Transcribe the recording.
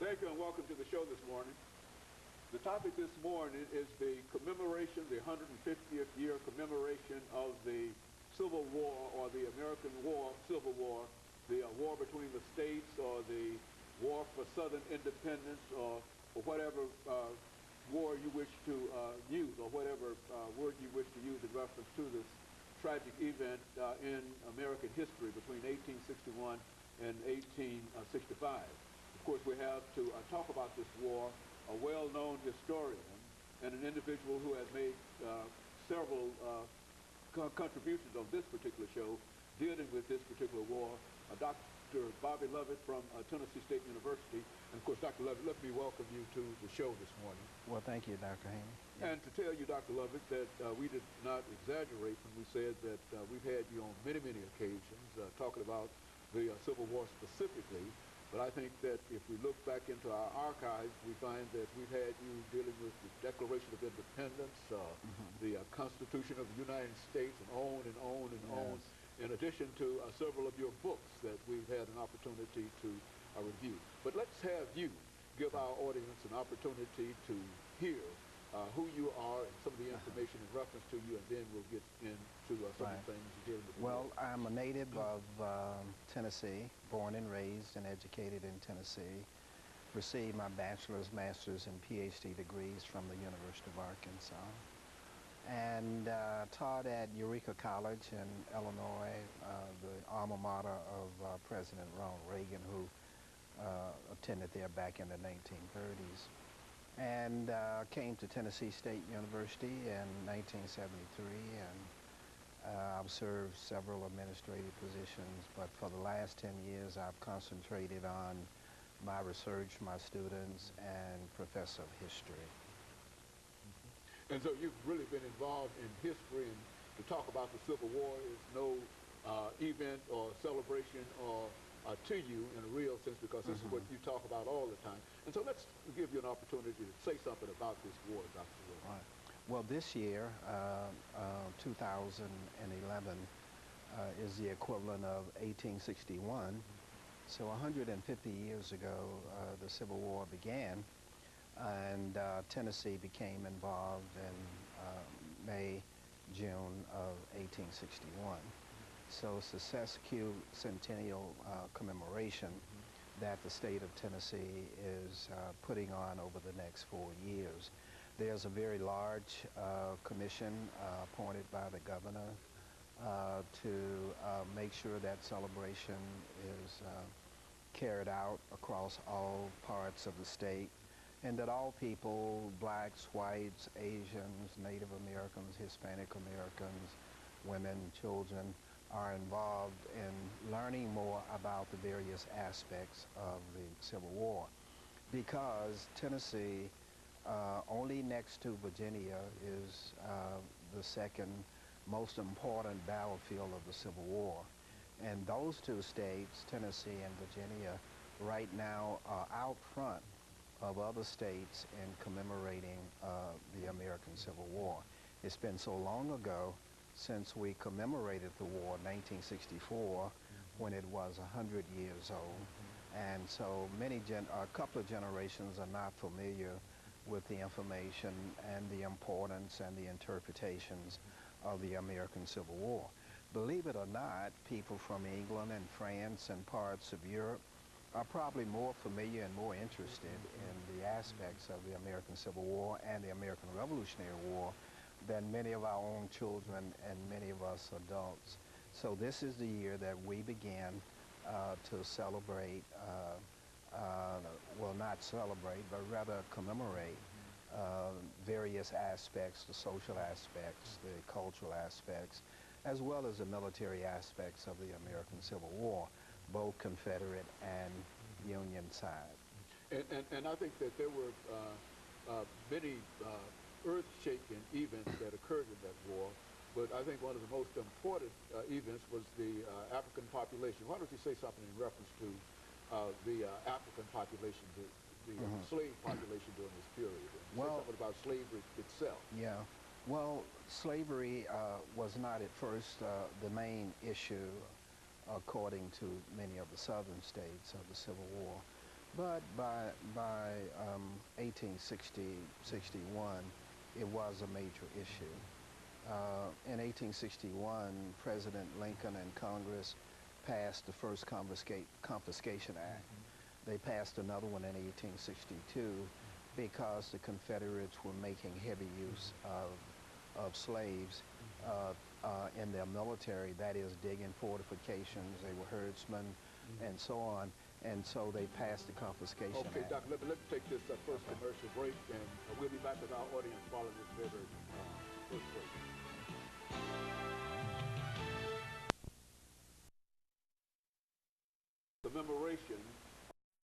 Thank you and welcome to the show this morning. The topic this morning is the commemoration, the 150th year commemoration of the Civil War, or the American War, Civil War, the war between the states, or the war for Southern independence, or whatever war you wish to use, or whatever word you wish to use in reference to this tragic event in American history between 1861 and 1865. Of course, we have to talk about this war a well-known historian and an individual who has made several contributions on this particular show dealing with this particular war, Dr. BLovett from Tennessee State University. And of course, Dr. Lovett, let me welcome you to the show this morning. Well, thank you, Dr. Haney. And to tell you, Dr. Lovett, that we did not exaggerate when we said that we've had you on many, many occasions talking about the Civil War specifically. But I think that if we look back into our archives, we find that we've had you dealing with the Declaration of Independence, the Constitution of the United States, and on and on and on, in addition to several of your books that we've had an opportunity to review. But let's have you give our audience an opportunity to hear who you are and some of the information in reference to you, and then we'll get into some of the things you're dealing with. Well, I'm a native of Tennessee, born and raised and educated in Tennessee. Received my bachelor's, master's, and PhD degrees from the University of Arkansas. And taught at Eureka College in Illinois, the alma mater of President Ronald Reagan, who attended there back in the 1930s. And came to Tennessee State University in 1973, and I've served several administrative positions, but for the last 10 years I've concentrated on my research, my students, and professor of history. And so you've really been involved in history, and to talk about the Civil War is no event or celebration or to you in a real sense, because this is what you talk about all the time. And so let's give you an opportunity to say something about this war, Dr. Will. Right. Well, this year, 2011, is the equivalent of 1861. So 150 years ago, the Civil War began, and Tennessee became involved in May, June of 1861. So it's the sesquicentennial commemoration that the state of Tennessee is putting on over the next 4 years. There's a very large commission appointed by the governor to make sure that celebration is carried out across all parts of the state, and that all people, blacks, whites, Asians, Native Americans, Hispanic Americans, women, children, are involved in learning more about the various aspects of the Civil War. Because Tennessee, only next to Virginia, is the second most important battlefield of the Civil War. And those two states, Tennessee and Virginia, right now are out front of other states in commemorating the American Civil War. It's been so long ago since we commemorated the war in 1964, when it was 100 years old. And so a couple of generations are not familiar with the information and the importance and the interpretations of the American Civil War. Believe it or not, people from England and France and parts of Europe are probably more familiar and more interested in the aspects of the American Civil War and the American Revolutionary War than many of our own children and many of us adults. So this is the year that we began to celebrate, well, not celebrate, but rather commemorate various aspects, the social aspects, the cultural aspects, as well as the military aspects of the American Civil War, both Confederate and Union side. And I think that there were many earth-shaking events that occurred in that war, but I think one of the most important events was the African population. Why don't you say something in reference to the African population, the slave population during this period? Say something about slavery itself. Yeah. Well, slavery was not at first the main issue according to many of the southern states of the Civil War. But by 1860, 61, it was a major issue. In 1861, President Lincoln and Congress passed the first Confiscation Act. They passed another one in 1862 because the Confederates were making heavy use of slaves in their military, that is, digging fortifications. They were herdsmen and so on. And so they passed the Confiscation Okay, Act. Doc, let me take this first commercial break, and we'll be back with our audience following this very first break. Commemoration